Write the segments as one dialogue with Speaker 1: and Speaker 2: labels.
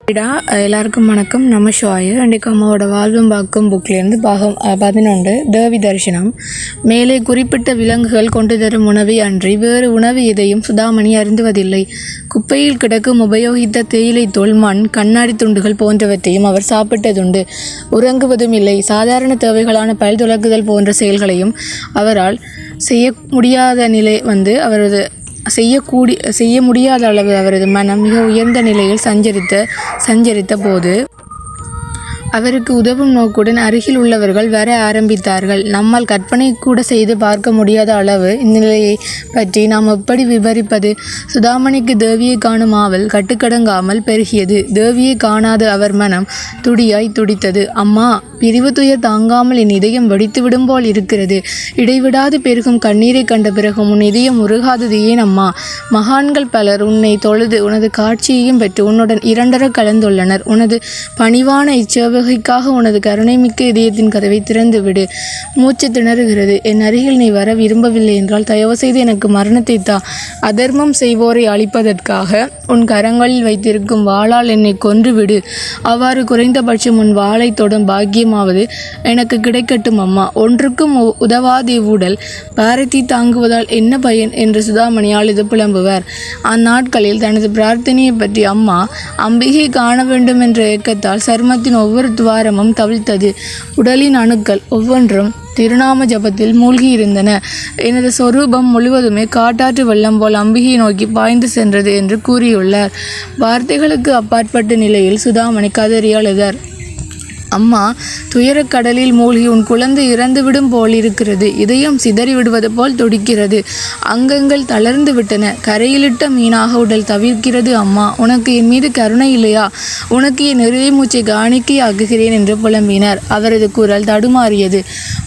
Speaker 1: எல்லாருக்கும் வணக்கம். நம்ம ஷோய இன்றைக்கு அம்மாவோட வாழ்வும் பாக்கும் புக்லேருந்து பாகம் 11 தேவி தரிசனம். மேலே குறிப்பிட்ட விலங்குகள் கொண்டு தரும் உணவை அன்றி வேறு உணவு எதையும் சுதாமணி அருந்துவதில்லை. குப்பையில் கிடக்கும் உபயோகித்த தேயிலை தோல், மண், கண்ணாடி துண்டுகள் போன்றவற்றையும் அவர் சாப்பிட்டதுண்டு. உறங்குவதும் இல்லை. சாதாரண தேவைகளான பல் துலக்குதல் போன்ற செயல்களையும் அவரால் செய்ய முடியாத நிலை அவரது செய்ய முடியாத அளவு அவரது மனம் மிக உயர்ந்த நிலையில் சஞ்சரித்த போது அவருக்கு உதவும் நோக்குடன் அருகில் உள்ளவர்கள் வர ஆரம்பித்தார்கள். நம்மால் கற்பனை கூட செய்து பார்க்க முடியாத அளவு இந்நிலையை பற்றி நாம் எப்படி விவரிப்பது? சுதாமணிக்கு தேவியை காணும் ஆவல் கட்டுக்கடங்காமல் பெருகியது. தேவியை காணாத அவர் மனம் துடியாய் துடித்தது. அம்மா, பிரிவு துயர் தாங்காமல் என் இதயம் வெடித்துவிடும் போல் இருக்கிறது. இடைவிடாது பெருகும் கண்ணீரை கண்ட பிறகும் உன் இதயம் உருகாதது ஏன் அம்மா? மகான்கள் பலர் உன்னை தொழுது உனது காட்சியையும் பெற்று உன்னுடன் இரண்டர கலந்துள்ளனர். உனது பணிவான இச்சேவகைக்காக உனது கருணைமிக்க இதயத்தின் கதவை திறந்து விடு. மூச்சு திணறுகிறது. என் அருகில் நீ வர விரும்பவில்லை என்றால் தயவு செய்து எனக்கு மரணத்தை தா. அதர்மம் செய்வோரை அழிப்பதற்காக உன் கரங்களில் வைத்திருக்கும் வாளால் என்னை கொன்று விடு. அவ்வாறு குறைந்தபட்சம் உன் வாளை தொடும் பாக்கியமாவது எனக்கு கிடைக்கட்டும் அம்மா. ஒன்றுக்கும் உதவாத உடல் பாரதி தாங்குவதால் என்ன பயன் என்று சுதாமணி அழுது புலம்புவார். அந்நாட்களில் தனது பிரார்த்தனையை பற்றி அம்மா அம்பிகை காண வேண்டும் என்ற ஏக்கத்தால் சருமத்தின் ஒவ்வொரு துவாரமும் தவிழ்த்தது. உடலின் அணுக்கள் ஒவ்வொன்றும் திருநாம ஜபத்தில் மூழ்கி இருந்தன. எனது சொரூபம் முழுவதுமே காட்டாற்று வெள்ளம் போல் அம்பிகையை நோக்கி பாய்ந்து சென்றது என்று கூறியுள்ளார். வார்த்தைகளுக்கு அப்பாற்பட்ட நிலையில் சுதாமணி கதறி அழுதார். அம்மா, துயரக்கடலில் மூழ்கி உன் குழந்தை இறந்துவிடும் போல் இருக்கிறது. இதயம் சிதறி விடுவது போல் துடிக்கிறது. அங்கங்கள் தளர்ந்து விட்டன. கரையிலிட்ட மீனாக உடல் தவிர்க்கிறது. அம்மா, உனக்கு என் மீது கருணை இல்லையா? உனக்கு என் நிறைய மூச்சை காணிக்கை ஆக்குகிறேன் என்று புலம்பினார். அவரது குரல் தடுமாறியது.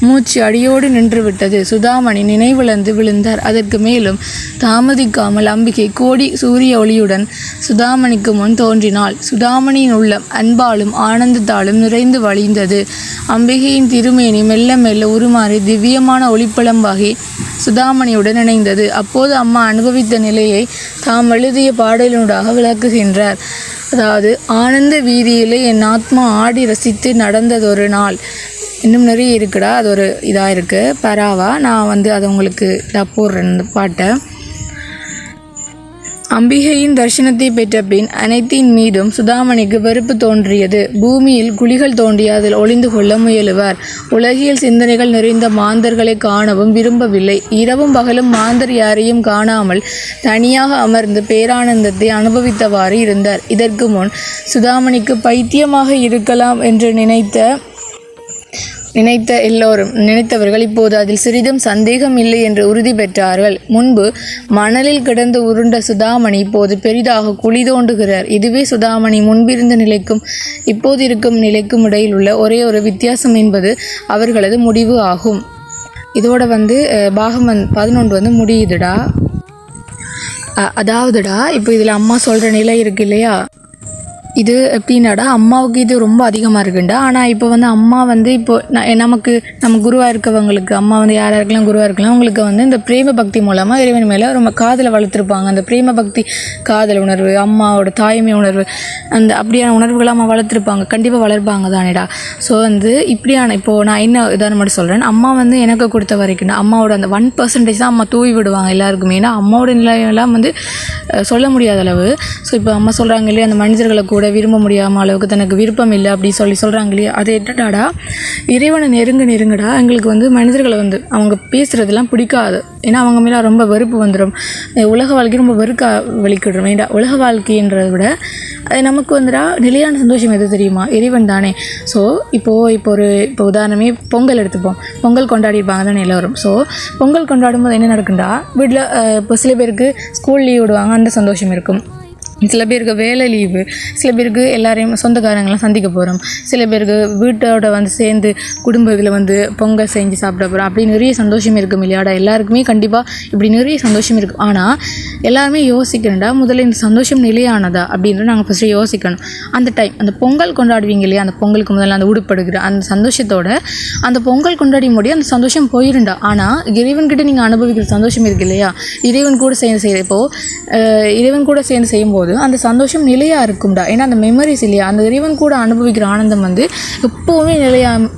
Speaker 1: மூச்சு அடியோடு நின்று விட்டது. சுதாமணி நினைவிழந்து விழுந்தார். அதற்கு மேலும் தாமதிக்காமல் அம்பிகை கோடி சூரிய ஒளியுடன் சுதாமணிக்கு முன் தோன்றினாள். சுதாமணியின் உள்ளம் அன்பாலும் ஆனந்தத்தாலும் நிறைந்து வழிந்தது. அம்பிகையின் திருமேனி மெல்ல மெல்ல உருமாறி திவ்யமான ஒளிப்பளம்பாகி சுதாமணியுடன் இணைந்தது. அப்போது அம்மா அனுபவித்த நிலையை தாம் எழுதிய பாடலினூடாக விளக்குகின்றார். அதாவது, ஆனந்த வீதியிலே என் ஆத்மா ஆடி ரசித்து நடந்ததொரு நாள். இன்னும் நிறைய இருக்குடா. அது ஒரு இதாக இருக்குது பராவா. நான் அதை உங்களுக்கு போடுறேன் இந்த பாட்டை. அம்பிகையின் தரிசனத்தை பெற்ற பின் அனைத்தின் மீதும் சுதாமணிக்கு வெறுப்பு தோன்றியது. பூமியில் குழிகள் தோண்டி அதில் ஒளிந்து கொள்ள முயலுவார். உலகியல் சிந்தனைகள் நிறைந்த மாந்தர்களை காணவும் விரும்பவில்லை. இரவும் பகலும் மாந்தர் யாரையும் காணாமல் தனியாக அமர்ந்து பேரானந்தத்தை அனுபவித்தவாறு இருந்தார். இதற்கு முன் சுதாமணிக்கு பைத்தியமாக இருக்கலாம் என்று நினைத்தவர்கள் இப்போது அதில் சிறிதும் சந்தேகம் இல்லை என்று உறுதி பெற்றார்கள். முன்பு மணலில் கிடந்து உருண்ட சுதாமணி இப்போது பெரிதாக குழி தோண்டுகிறார். இதுவே சுதாமணி முன்பிருந்த நிலைக்கும் இப்போது இருக்கும் நிலைக்கும் இடையில் உள்ள ஒரே ஒரு வித்தியாசம் என்பது அவர்களது முடிவு ஆகும். இதோட பாகம் 11 முடியுதுடா. அதாவதுடா, இப்போ இதில் அம்மா சொல்கிற நிலை இருக்கு இல்லையா, இது எப்படின்னாடா, அம்மாவுக்கு இது ரொம்ப அதிகமாக இருக்குண்டா. ஆனால் இப்போ அம்மா இப்போ நம்ம குருவாக இருக்கவங்களுக்கு, அம்மா யாராருக்கெல்லாம் குருவாக இருக்கலாம், அவங்களுக்கு இந்த பிரேம பக்தி மூலமாக இறைவன் மேலே ரொம்ப காதலை வளர்த்துருப்பாங்க. அந்த பிரேம பக்தி, காதல் உணர்வு, அம்மாவோட தாய்மை உணர்வு, அந்த அப்படியான உணர்வுகளை அம்மா வளர்த்துருப்பாங்க. கண்டிப்பாக வளர்ப்பாங்க தானேடா. ஸோ இப்படியான இப்போது நான் என்ன உதாரணம் மட்டும் சொல்கிறேன். அம்மா எனக்கு கொடுத்த வரைக்கும் அம்மாவோட அந்த 1% தான் அம்மா தூவி விடுவாங்க எல்லாருக்குமே. ஏன்னா அம்மாவோட நிலையெல்லாம் சொல்ல முடியாத அளவு. ஸோ இப்போ அம்மா சொல்கிறாங்க இல்லையா, அந்த மனிதர்களை கூட விரும்ப முடியாமல் அளவுக்கு தனக்கு விருப்பம் இல்லை அப்படி சொல்கிறாங்க இல்லையா. அது என்னடாடா, இறைவனை நெருங்கடா எங்களுக்கு மனிதர்களை அவங்க பேசுகிறதுலாம் பிடிக்காது. ஏன்னா அவங்க மேலே ரொம்ப வெறுப்பு வந்துடும். உலக வாழ்க்கை ரொம்ப வெறுக்க வலிக்கிடும். ஏண்டா, உலக வாழ்க்கைன்றதை விட அது நமக்கு நிலையான சந்தோஷம் எது தெரியுமா? இறைவன் தானே. ஸோ இப்போ உதாரணமே பொங்கல் எடுத்துப்போம். பொங்கல் கொண்டாடிப்பாங்க தானே எல்லோரும். ஸோ பொங்கல் கொண்டாடும் போது என்ன நடக்குண்டா, வீட்டில் இப்போ சில பேருக்கு ஸ்கூல் லீவ் விடுவாங்க, அந்த சந்தோஷம் இருக்கும். சில பேருக்கு வேலை லீவு, சில பேருக்கு எல்லாரையும் சொந்தக்காரங்களாம் சந்திக்க போகிறோம், சில பேருக்கு வீட்டோட சேர்ந்து குடும்ப இதில் பொங்கல் செஞ்சு சாப்பிட போகிறோம். அப்படி நிறைய சந்தோஷம் இருக்கும் இல்லையாடா. எல்லாருக்குமே கண்டிப்பாக இப்படி நிறைய சந்தோஷம் இருக்கும். ஆனால் எல்லாருமே யோசிக்கணும்டா, முதல்ல இந்த சந்தோஷம் நிலையானதா அப்படின்ற நாங்கள் ஃபஸ்ட்டு யோசிக்கணும். அந்த டைம் அந்த பொங்கல் கொண்டாடுவீங்க இல்லையா, அந்த பொங்கலுக்கு முதல்ல அந்த உடுப்படுகிற அந்த சந்தோஷத்தோட அந்த பொங்கல் கொண்டாடி முடியும் அந்த சந்தோஷம் போயிருண்டா. ஆனால் இறைவன்கிட்ட நீங்கள் அனுபவிக்கிற சந்தோஷம் இருக்கு இல்லையா, இறைவன் கூட சேர்ந்து செய்யும்போது போது அந்த சந்தோஷம் நிலையாக இருக்கும்டா. ஏன்னா அந்த மெமரிஸ் இல்லையா, அந்த இறைவன் கூட அனுபவிக்கிற ஆனந்தம் வந்து எப்போவுமே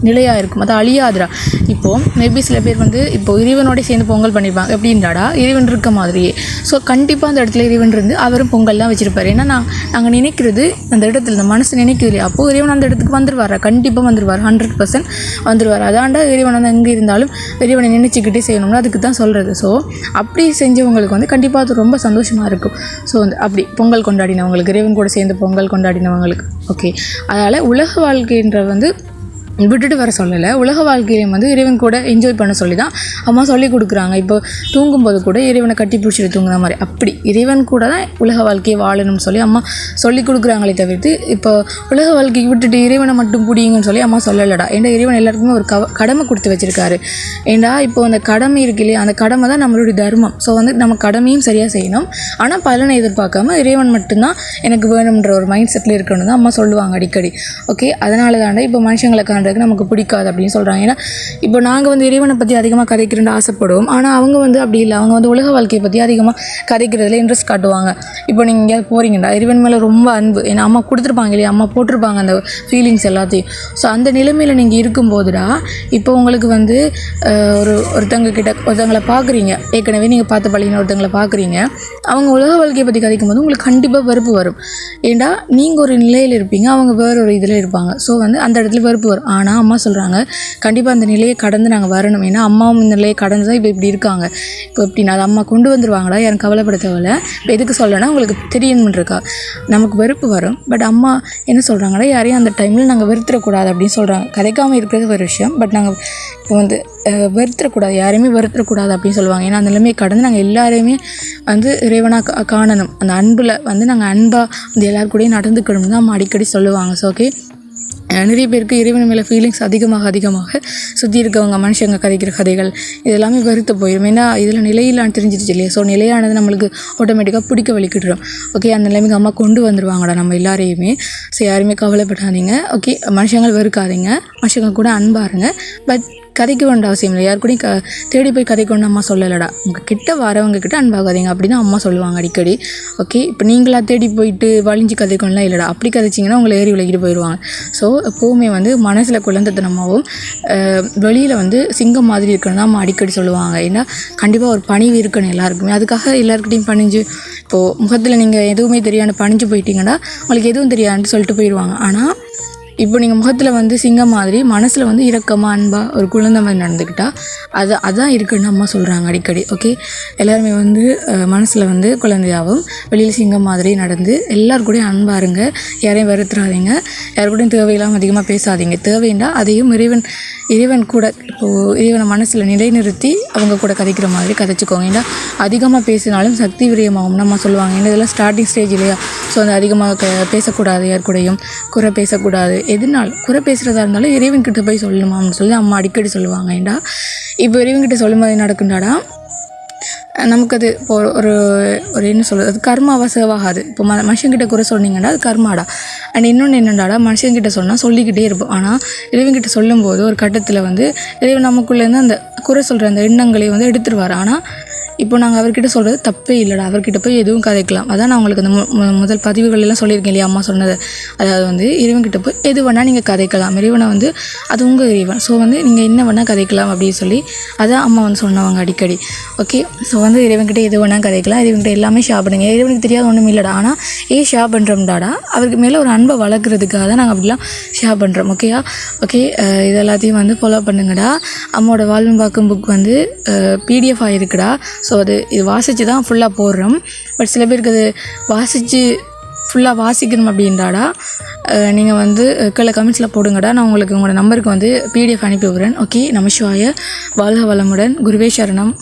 Speaker 1: நிலையாக இருக்கும், அது அழியாதுடா. இப்போது மேபி சில பேர் வந்து இப்போ இறைவனோட சேர்ந்து பொங்கல் பண்ணியிருப்பாங்க எப்படின்றாடா, இறைவன் இருக்க மாதிரியே. ஸோ கண்டிப்பாக அந்த இடத்துல இறைவன் இருந்து அவரும் பொங்கல் தான் வச்சுருப்பார். ஏன்னா நாங்கள் நினைக்கிறது அந்த இடத்துல இந்த மனசு நினைக்கிறது இல்லையா, அப்போது இறைவன் அந்த இடத்துக்கு வந்துடுவாரா, கண்டிப்பாக வந்துடுவார், 100% வந்துடுவார். அதாண்டா இறைவன் வந்து எங்கே இருந்தாலும் இறைவனை நினைச்சிக்கிட்டே செய்யணும்னா அதுக்கு தான் சொல்கிறது. ஸோ அப்படி செஞ்சவங்களுக்கு வந்து கண்டிப்பாக அது ரொம்ப சந்தோஷமாக இருக்கும். ஸோ வந்து அப்படி பொங்கல் கொண்டாடினவங்களுக்கு, இறைவன் கூட சேர்ந்து பொங்கல் கொண்டாடினவங்களுக்கு. ஓகே, அதனால் உலக வாழ்க்கைன்ற வந்து விட்டுட்டு வர சொல்லலை, உலக வாழ்க்கையிலையும் வந்து இறைவன் கூட என்ஜாய் பண்ண சொல்லி தான் அம்மா சொல்லி கொடுக்குறாங்க. இப்போ தூங்கும்போது கூட இறைவனை கட்டி பிடிச்சிட்டு தூங்குற மாதிரி அப்படி இறைவன் கூட தான் உலக வாழ்க்கையை வாழணும்னு சொல்லி அம்மா சொல்லி கொடுக்குறாங்களே தவிர்த்து இப்போ உலக வாழ்க்கையை விட்டுட்டு இறைவனை மட்டும் பிடிங்கன்னு சொல்லி அம்மா சொல்லலடா. ஏன்னா இறைவன் எல்லாருக்குமே ஒரு கடமை கொடுத்து வச்சுருக்காரு. ஏண்டா இப்போ அந்த கடமை இருக்கு இல்லையா, அந்த கடமை தான் நம்மளுடைய தர்மம். ஸோ வந்து நம்ம கடமையும் சரியாக செய்யணும், ஆனால் பலனை எதிர்பார்க்காம இறைவன் மட்டும்தான் எனக்கு வேணுன்ற ஒரு மைண்ட் செட்டில் இருக்கணும் தான் அம்மா சொல்லுவாங்க அடிக்கடி. ஓகே, அதனால தாண்டா இப்போ மனுஷங்களை நமக்கு பிடிக்காது அப்படின்னு சொல்கிறாங்க. ஏன்னா இப்போ நாங்கள் வந்து இறைவனை பற்றி அதிகமாக கதைக்கிறேன்னு ஆசைப்படுவோம், ஆனால் அவங்க வந்து அப்படி இல்லை, அவங்க வந்து உலக வாழ்க்கையை பற்றி அதிகமாக கதைக்கிறதுல இன்ட்ரெஸ்ட் காட்டுவாங்க. இப்போ நீங்கள் எங்கேயாவது போகிறீங்கடா, இறைவன் மேலே ரொம்ப அன்பு, ஏன்னா அம்மா கொடுத்துருப்பாங்க இல்லையா, அம்மா போட்டிருப்பாங்க அந்த ஃபீலிங்ஸ் எல்லாத்தையும். ஸோ அந்த நிலைமையில் நீங்கள் இருக்கும்போதுடா, இப்போ உங்களுக்கு வந்து ஒருத்தங்களை பார்க்குறீங்க, ஏற்கனவே நீங்கள் பார்த்து பழகின ஒருத்தங்களை பார்க்குறீங்க, அவங்க உலக வாழ்க்கையை பற்றி கதைக்கும் போது உங்களுக்கு கண்டிப்பாக வெறுப்பு வரும். ஏண்டா நீங்கள் ஒரு நிலையில் இருப்பீங்க, அவங்க வேறு ஒரு இதில் இருப்பாங்க. ஸோ வந்து அந்த இடத்துல வெறுப்பு வரும். ஆனால் அம்மா சொல்கிறாங்க கண்டிப்பாக அந்த நிலையை கடந்து நாங்கள் வரணும். ஏன்னா அம்மாவும் இந்த நிலையை கடந்து தான் இப்போ இப்படி இருக்காங்க. இப்போ எப்படின்னா அது அம்மா கொண்டு வந்துருவாங்களா, யாரும் கவலைப்பட தேவையில்ல. இப்போ எதுக்கு சொல்லனா உங்களுக்கு தெரியணும்ன்றிருக்கா, நமக்கு வெறுப்பு வரும். பட் அம்மா என்ன சொல்கிறாங்கன்னா, யாரையும் அந்த டைமில் நாங்கள் வெறுத்துடக்கூடாது அப்படின்னு சொல்கிறாங்க. கதைக்காமல் இருக்கிறது ஒரு விஷயம், பட் நாங்கள் இப்போ வந்து வெறுத்துடக்கூடாது, யாரையுமே வெறுத்துடக்கூடாது அப்படின்னு சொல்லுவாங்க. ஏன்னா அந்த நிலைமையை கடந்து நாங்கள் எல்லாரையுமே வந்து இறைவனாக காணணும், அந்த அன்பில் வந்து நாங்கள் அன்பாக வந்து எல்லாருக்கூடையும் நடந்துக்கணும்னு தான் அம்மா அடிக்கடி சொல்லுவாங்க. ஸோ ஓகே, நிறைய பேருக்கு இறைவன் மேலே ஃபீலிங்ஸ் அதிகமாக சுற்றி இருக்கவங்க மனுஷங்க கதைக்கிற கதைகள் இதெல்லாமே வெறுத்து போயிடும். ஏன்னா இதில் நிலையிலான்னு தெரிஞ்சிருச்சு இல்லையா. ஸோ நிலையானது நம்மளுக்கு ஆட்டோமேட்டிக்காக பிடிக்க வலிக்கிட்டுரும். ஓகே, அந்த நிலைமைக்கு அம்மா கொண்டு வந்துடுவாங்கடா நம்ம எல்லாரையுமே. ஸோ யாருமே கவலைப்படாதீங்க. ஓகே, மனுஷங்கள் வெறுக்காதீங்க, மனுஷங்க கூட அன்பாருங்க. பட் கதைக்க வேண்டிய அவசியம் இல்லை, யாரு கூடயும் தேடி போய் கதைக்கணும்னு அம்மா சொல்லலடா. உங்கள் கிட்ட வரவங்க கிட்ட அன்பாகாதீங்க அப்படின்னு அம்மா சொல்லுவாங்க அடிக்கடி. ஓகே, இப்போ நீங்களாக தேடி போயிட்டு வலிஞ்சு கதைக்கணும்லாம் இல்லைடா. அப்படி கதைச்சிங்கன்னா உங்களை ஏறி விலகிட்டு போயிடுவாங்க. ஸோ எப்போவுமே வந்து மனசில் குழந்தைத்தனமாகவும் வெளியில் வந்து சிங்கம் மாதிரி இருக்கணும் தான் அம்மா அடிக்கடி சொல்லுவாங்க. ஏன்னா கண்டிப்பாக ஒரு பணிவு இருக்கணும் எல்லாருக்குமே. அதுக்காக எல்லாருக்கிட்டையும் பணிஞ்சு, இப்போது முகத்தில் நீங்கள் எதுவுமே தெரியாண்டு பணிஞ்சு போயிட்டீங்கன்னா உங்களுக்கு எதுவும் தெரியாதுன்னு சொல்லிட்டு போயிடுவாங்க. ஆனால் இப்போ நீங்கள் முகத்தில் வந்து சிங்கம் மாதிரி மனசில் வந்து இரக்கமாக அன்பாக ஒரு குழந்தை மாதிரி நடந்துக்கிட்டால் அதான் இருக்குன்னு அம்மா சொல்கிறாங்க அடிக்கடி. ஓகே, எல்லாருமே வந்து மனசில் வந்து குழந்தையாகவும் வெளியில் சிங்கம் மாதிரி நடந்து எல்லாருக்கூடையும் அன்பாக இருங்க, யாரையும் வெறுத்துறாதீங்க, யாருக்கூடையும் தேவையில்லாமல் அதிகமாக பேசாதீங்க. தேவைண்டா அதையும் இறைவன் கூட இப்போது இறைவனை மனசில் நிலைநிறுத்தி அவங்க கூட கதைக்கிற மாதிரி கதைச்சிக்கோங்க. ஏன்னா அதிகமாக பேசினாலும் சக்தி விரயமாகும்னு அம்மா சொல்லுவாங்க. ஏன்னா இதெல்லாம் ஸ்டார்டிங் ஸ்டேஜ் இல்லையா. ஸோ அந்த அதிகமாக பேசக்கூடாது, யாருக்கூடையும் குறை பேசக்கூடாது. எதுனாலும் குறை பேசுகிறதா இருந்தாலும் இறைவன்கிட்ட போய் சொல்லணுமான்னு சொல்லி அம்மா அடிக்கடி சொல்லுவாங்க. ஏண்டா இப்போ இறைவன்கிட்ட சொல்லும் போது நடக்குண்டாடா நமக்கு அது இப்போ ஒரு என்ன சொல்கிறது, அது கர்மாவாக சேவாகாது. இப்போ மனுஷங்கிட்ட குறை சொன்னீங்கன்னா அது கர்மாடா. அண்ட் இன்னொன்று என்னடாடா, மனுஷங்கிட்ட சொன்னால் சொல்லிக்கிட்டே இருப்போம். ஆனால் இறைவன்கிட்ட சொல்லும்போது ஒரு கட்டத்தில் வந்து இறைவன் நமக்குள்ளேருந்து அந்த குறை சொல்கிற அந்த எண்ணங்களை வந்து எடுத்துருவார். ஆனால் இப்போ நாங்கள் அவர்கிட்ட சொல்கிறது தப்பே இல்லைடா, அவர்கிட்ட போய் எதுவும் கதைக்கலாம். அதான் நான் உங்களுக்கு அந்த முதல் பதிவுகளெல்லாம் சொல்லியிருக்கேன் இல்லையா அம்மா சொன்னது. அதாவது வந்து இறைவன்கிட்ட போய் எது வேணால் நீங்கள் கதைக்கலாம், இறைவனை வந்து அது உங்கள் இறைவன். ஸோ வந்து நீங்கள் என்ன வேணால் கதைக்கலாம் அப்படின்னு சொல்லி அதான் அம்மா வந்து சொன்னவங்க அடிக்கடி. ஓகே, ஸோ வந்து இறைவன்கிட்ட எது வேணால் கதைக்கலாம், இறைவன்கிட்ட எல்லாமே ஷேர் பண்ணுங்க. இறைவனுக்கு தெரியாத ஒன்றும் இல்லைடா. ஆனால் ஷேர் பண்ணுறோம்டாடா அவருக்கு மேலே ஒரு அன்பை வளர்க்குறதுக்காக தான் நாங்கள் அப்படிலாம் ஷேர் பண்ணுறோம். ஓகேயா? ஓகே, இது எல்லாத்தையும் வந்து ஃபாலோ பண்ணுங்கடா. அம்மாவோட வாழ்வும் பார்க்கும் புக் வந்து PDF ஆகிருக்குடா. ஸோ இது வாசித்து தான் ஃபுல்லாக போடுறோம். பட் சில பேருக்கு அது ஃபுல்லாக வாசிக்கணும் அப்படின்றாடா. நீங்கள் வந்து கீழே கமெண்ட்ஸில் போடுங்கடா. நான் உங்களுக்கு உங்களோட நம்பருக்கு வந்து PDF அனுப்பி விடுறேன். ஓகே, நமசிவாய, வாழ்க வளமுடன், குருவே சரணம்.